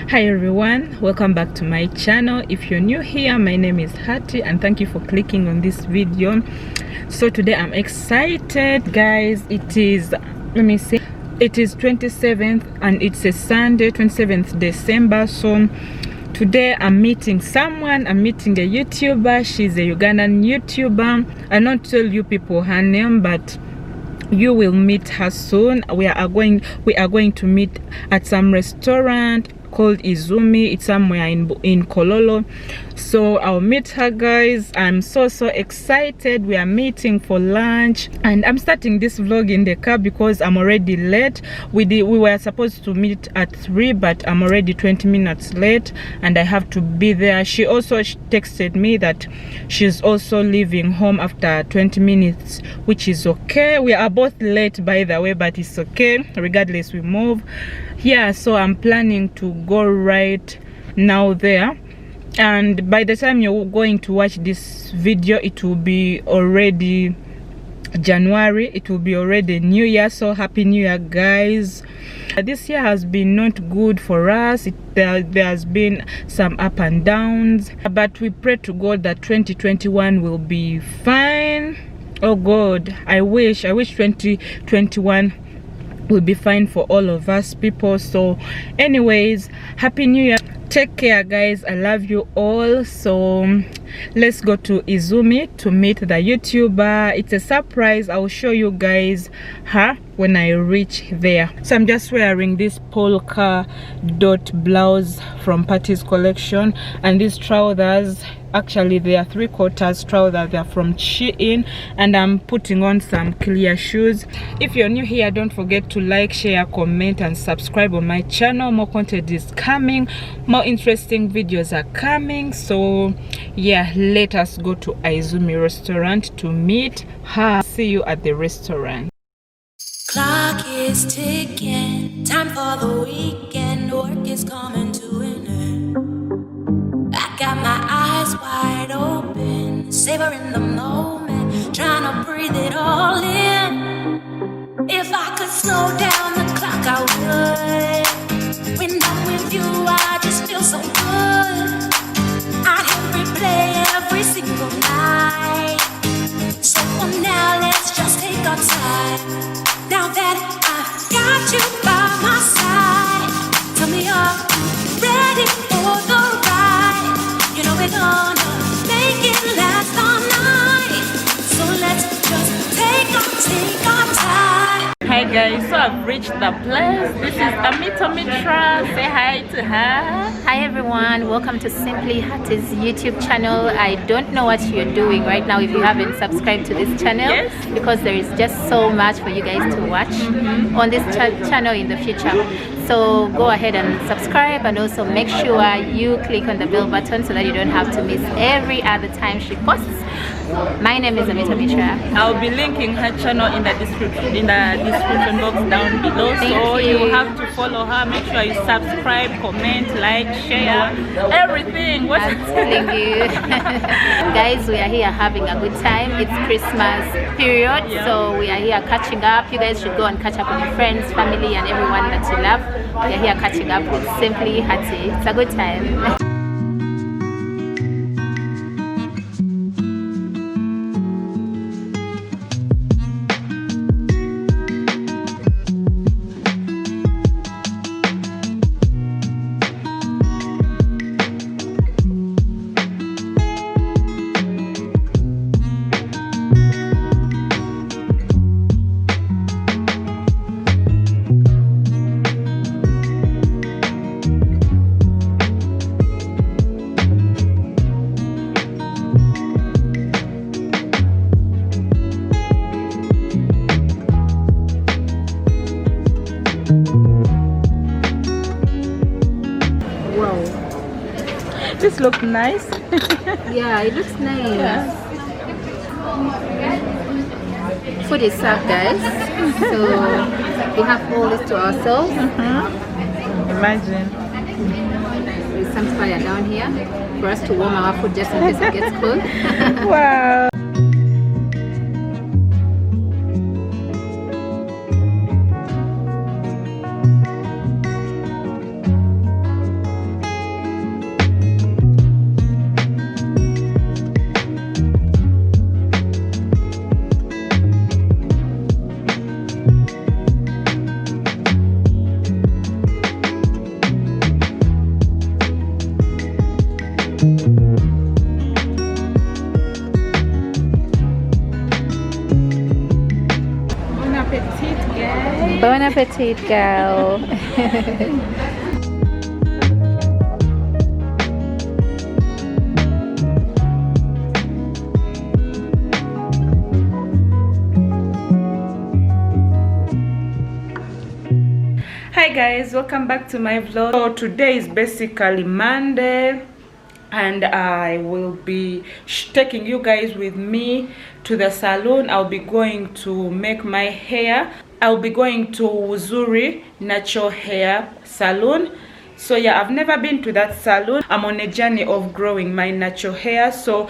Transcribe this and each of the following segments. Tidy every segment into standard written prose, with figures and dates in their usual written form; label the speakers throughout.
Speaker 1: Hi everyone, welcome back to my channel. If you're new here, my name is Hattie and thank you for clicking on this video. So today I'm excited, guys. It is, it is 27th and it's a Sunday, 27th December. So today I'm meeting someone. I'm meeting a YouTuber. She's a Ugandan YouTuber. I'll not tell you people her name, but you will meet her soon. We are going to meet at some restaurant called Izumi. It's somewhere in Kololo. So I'll meet her, guys. I'm so excited. We are meeting for lunch and I'm starting this vlog in the car because I'm already late. We were supposed to meet at 3, but I'm already 20 minutes late and I have to be there. She also texted me that she's also leaving home after 20 minutes, which is okay. We are both late, by the way, but it's okay. Regardless, we move. Yeah, so I'm planning to go right now there, and by the time you're going to watch this video, it will be already January. It will be already New Year. So happy New Year, guys. This year has been not good for us. There has been some up and downs, but we pray to God that 2021 will be fine. Oh God, I wish 2021 will be fine for all of us people. So anyways, happy New Year. Take care, guys. I love you all. So let's go to Izumi to meet the YouTuber. It's a surprise. I'll show you guys her when I reach there. So I'm just wearing this polka dot blouse from Patty's collection, and these trousers, actually they are 3/4 trousers. They're from Shein, and I'm putting on some clear shoes. If you're new here, don't forget to like, share, comment and subscribe on my channel. More content is coming, more interesting videos are coming. So yeah, let us go to Izumi restaurant to meet her. See you at the restaurant.
Speaker 2: Clock is ticking, time for the weekend. Work is coming to an end. I got my eyes wide open, savoring the moment, trying to breathe it all in. If I could slow down the clock, I would. When I'm with you, I just feel so good. I'd hit replay every single night. So for now, let's just take our time. Now that I've got you by my side, tell me, are you ready for the ride? You know we're gonna make it last all night. So let's just take our time.
Speaker 1: Hi guys, so I've reached the place. This is Amito Mitra. Say hi to her.
Speaker 3: Hi everyone, welcome to Simply Hattie's YouTube channel. I don't know what you're doing right now if you haven't subscribed to this channel.
Speaker 1: Yes.
Speaker 3: Because there is just so much for you guys to watch on this channel in the future. So go ahead and subscribe, and also make sure you click on the bell button so that you don't have to miss every other time she posts. My name is Amito Mitra.
Speaker 1: I'll be linking her channel in the description box down below. So you have to follow her. Make sure you subscribe, comment, like, share, everything.
Speaker 3: I'm telling you. Guys, we are here having a good time. It's Christmas period, so we are here catching up. You guys should go and catch up with your friends, family and everyone that you love. We are here catching up with Simply Hattie. It's a good time.
Speaker 1: This looks nice.
Speaker 3: Yeah, it looks nice.
Speaker 1: Yeah.
Speaker 3: Food is served, guys. So we have all this to ourselves.
Speaker 1: Imagine.
Speaker 3: There's some fire down here for us to warm our food just in case it gets cold.
Speaker 1: Wow.
Speaker 3: appetite, girl.
Speaker 1: Hi guys, welcome back to my vlog. So today is basically Monday and I will be taking you guys with me to the salon. I'll be going to make my hair. I'll be going to Uzuri Natural Hair Salon. So yeah, I've never been to that salon. I'm on a journey of growing my natural hair, so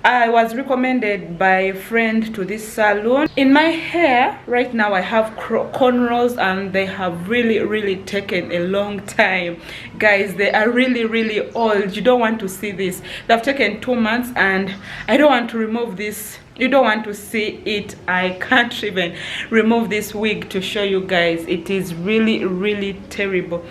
Speaker 1: I was recommended by a friend to this salon. In my hair right now I have cornrows and they have really taken a long time, guys. They are really old. You don't want to see this. They've taken 2 months and I don't want to remove this. You don't want to see it. I can't even remove this wig to show you guys. It is really terrible.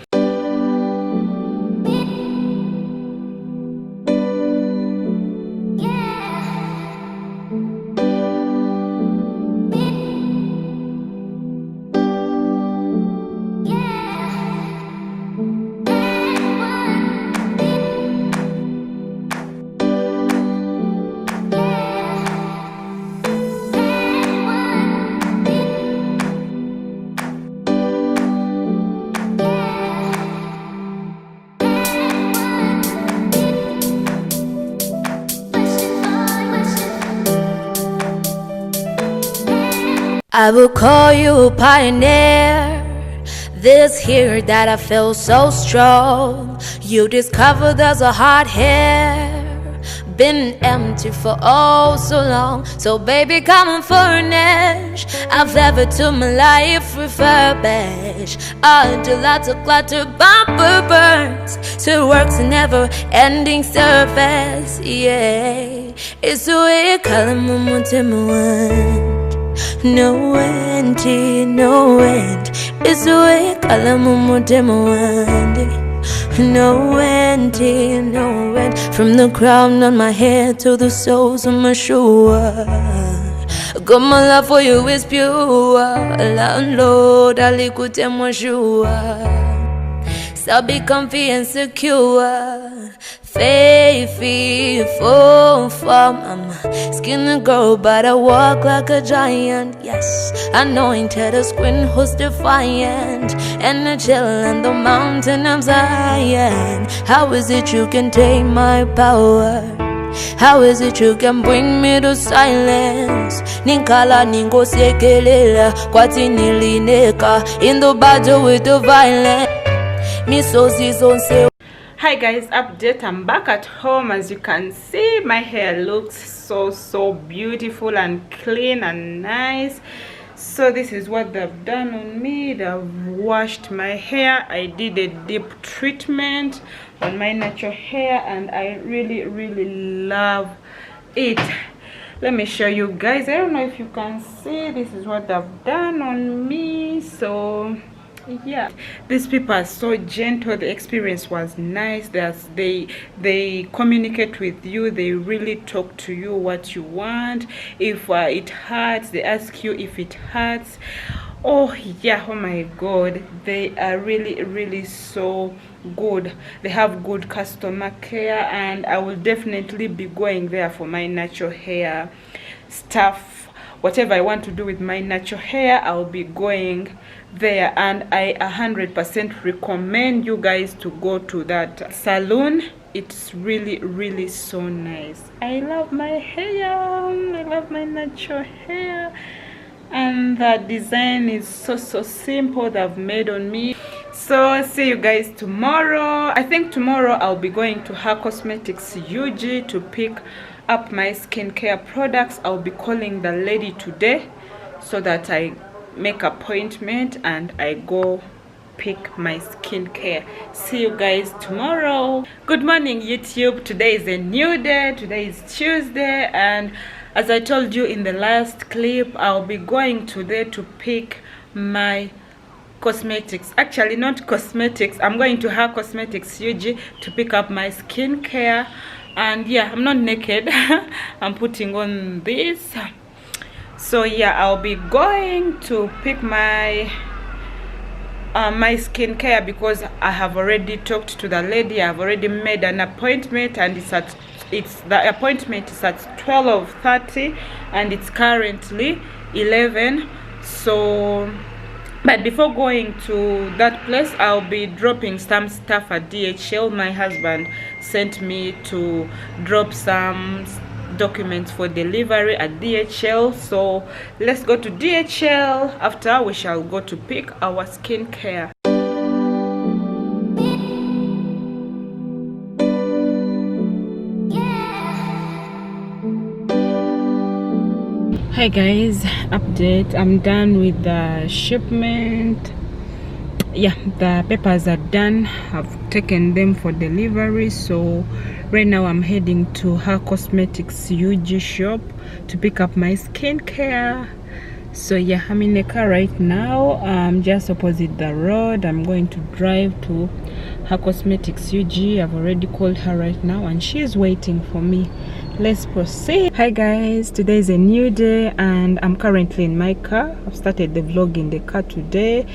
Speaker 2: I will call you pioneer. This here that I feel so strong. You discover there's a heart here. Been empty for oh so long. So baby, come on for an edge. I've ever to my life refurbished. Until I took clutter bumper burns. So it works a never ending surface. Yeah, it's the way you call him. No end, no end. It's the way you call him. No end, no end. From the crown on my head to the soles of my shoe. God, my love for you is pure. Landlord, I liquid and my shoe. So be comfy and secure. Faithful from skinny girl, but I walk like a giant. Yes, anointed a squint who's defiant, and a chill on the mountain of Zion. How is it you can take my power? How is it you can bring me to silence? Ninkala ningo sekelela kwati nilineka in the battle with the violence. Me so say.
Speaker 1: Hi guys, update. I'm back at home. As you can see, my hair looks so beautiful and clean and nice. So this is what they've done on me. They've washed my hair. I did a deep treatment on my natural hair and I really love it. Let me show you guys. I don't know if you can see. This is what they've done on me. So yeah, these people are so gentle. The experience was nice. They communicate with you. They really talk to you what you want. If it hurts, they ask you if it hurts. Oh yeah, oh my god, they are really so good. They have good customer care and I will definitely be going there for my natural hair stuff. Whatever I want to do with my natural hair, I'll be going there, and I 100% recommend you guys to go to that salon. It's really so nice. I love my hair. I love my natural hair, and the design is so simple they've made on me. So see you guys tomorrow. I think tomorrow I'll be going to Her Cosmetics UG to pick up my skincare products. I'll be calling the lady today so that I make appointment and I go pick my skincare. See you guys tomorrow. Good morning YouTube. Today is a new day. Today is Tuesday, and as I told you in the last clip, I'll be going today to pick my cosmetics. Actually not cosmetics, I'm going to Her Cosmetics UG to pick up my skincare. And yeah, I'm not naked. I'm putting on this. So yeah, I'll be going to pick my my skincare, because I have already talked to the lady. I've already made an appointment, and the appointment is at 12:30 and it's currently 11. So but before going to that place, I'll be dropping some stuff at DHL. My husband sent me to drop some documents for delivery at DHL. So let's go to DHL. After, we shall go to pick our skincare. Hi guys, update. I'm done with the shipment. Yeah, the papers are done. I've taken them for delivery. So right now I'm heading to her cosmetics UG shop to pick up my skincare. So yeah, I'm in the car right now. I'm just opposite the road. I'm going to drive to her cosmetics UG. I've already called her right now and she's waiting for me. Let's proceed. Hi guys, today is a new day and I'm currently in my car. I've started the vlog in the car today.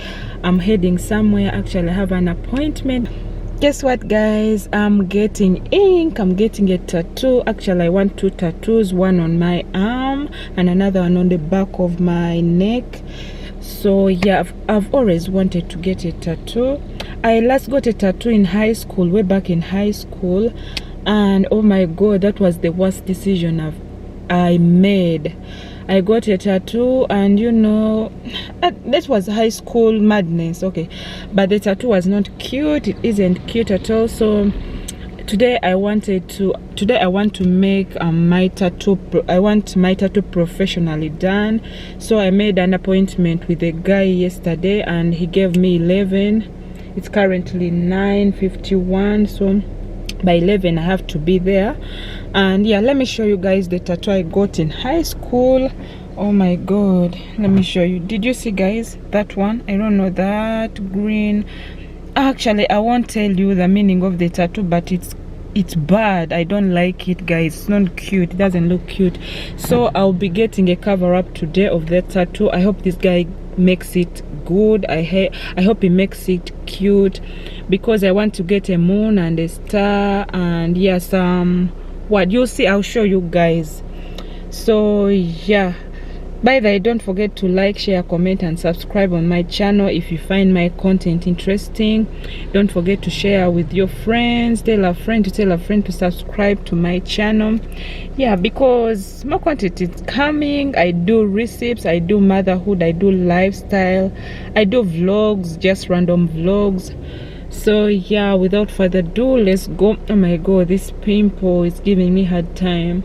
Speaker 1: I'm heading somewhere. Actually, I have an appointment. Guess what guys, I'm getting ink. I'm getting a tattoo. Actually, I want 2 tattoos, one on my arm and another one on the back of my neck. So yeah, I've always wanted to get a tattoo. I last got a tattoo in high school, way back in high school, and oh my god, that was the worst decision I made. I got a tattoo, and you know, that was high school madness. Okay, but the tattoo was not cute. It isn't cute at all. So today I want to make my tattoo. I want my tattoo professionally done. So I made an appointment with a guy yesterday and he gave me 11. It's currently 9:51, so by 11 I have to be there. And yeah, let me show you guys the tattoo I got in high school. Oh my god, let me show you. Did you see guys that one? I don't know, that green. Actually, I won't tell you the meaning of the tattoo, but it's bad. I don't like it guys. It's not cute. It doesn't look cute. So I'll be getting a cover up today of that tattoo. I hope this guy makes it good. I hope he makes it cute, because I want to get a moon and a star and yeah, some what you'll see. I'll show you guys. So yeah, by the way, don't forget to like, share, comment and subscribe on my channel if you find my content interesting. Don't forget to share with your friends. Tell a friend to subscribe to my channel. Yeah, because more content is coming. I do recipes, I do motherhood, I do lifestyle, I do vlogs, just random vlogs. So yeah, without further ado, let's go. Oh my god, this pimple is giving me hard time.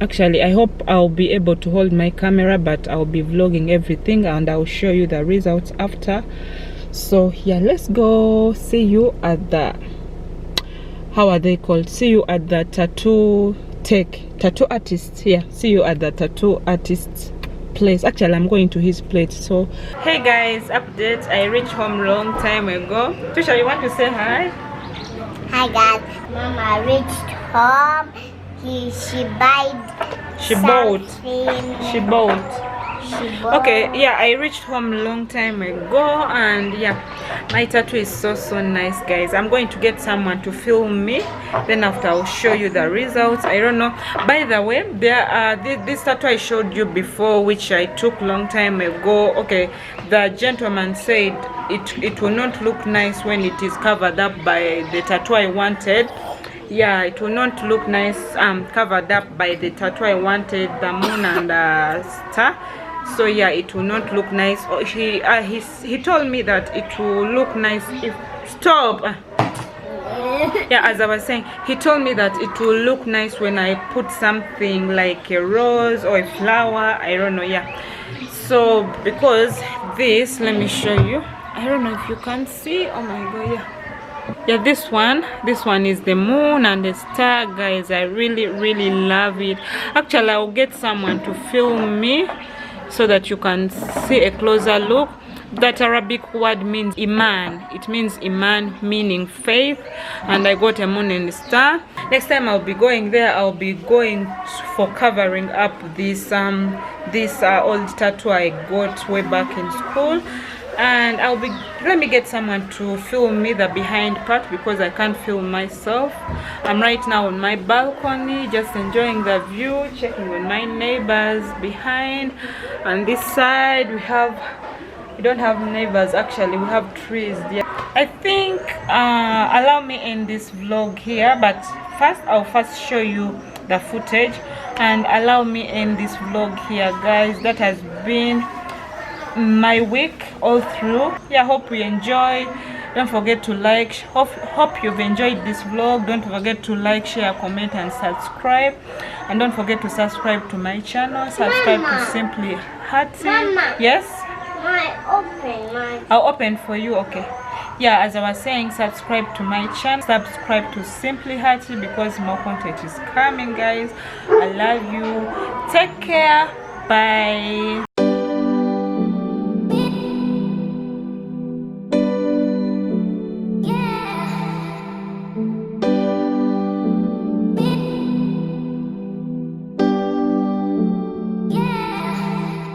Speaker 1: Actually, I hope I'll be able to hold my camera, but I'll be vlogging everything and I'll show you the results after. So yeah, let's go. See you at the, how are they called? See you at the tattoo artist. Yeah, see you at the tattoo artist's place. Actually, I'm going to his place. So hey guys, update. I reached home long time ago. Trisha, you want to say hi?
Speaker 4: Hi guys, Mama reached home. She bought.
Speaker 1: Okay, yeah, I reached home long time ago, and yeah, my tattoo is so nice guys. I'm going to get someone to film me, then after I'll show you the results. I don't know, by the way, there are this tattoo I showed you before, which I took long time ago. Okay, the gentleman said it will not look nice when it is covered up by the tattoo I wanted. Yeah, it will not look nice covered up by the tattoo I wanted, the moon and the star. So yeah, it will not look nice. He told me that it will look nice if yeah, as I was saying, he told me that it will look nice when I put something like a rose or a flower. I don't know. Yeah, so because this, let me show you. I don't know if you can see. Oh my god, yeah, this one is the moon and the star guys. I really love it. Actually, I'll get someone to film me so that you can see a closer look. That Arabic word means iman. It means iman, meaning faith, and I got a moon and a star. Next time I'll be going there, I'll be going for covering up this old tattoo I got way back in school. and let me get someone to film me the behind part because I can't film myself. I'm right now on my balcony just enjoying the view, checking on my neighbors behind. On this side we don't have neighbors, actually we have trees there. I think allow me in this vlog here, but I'll first show you the footage, and allow me in this vlog here, guys. That has been my week all through. Yeah, hope you enjoy. Don't forget to like. Hope you've enjoyed this vlog. Don't forget to like, share, comment and subscribe, and don't forget to subscribe to my channel. Subscribe to Simply Hattie.
Speaker 4: Mama.
Speaker 1: Yes, I'll open for you. Okay, yeah, as I was saying, subscribe to my channel, subscribe to Simply Hattie because more content is coming, guys. I love you. Take care. Bye.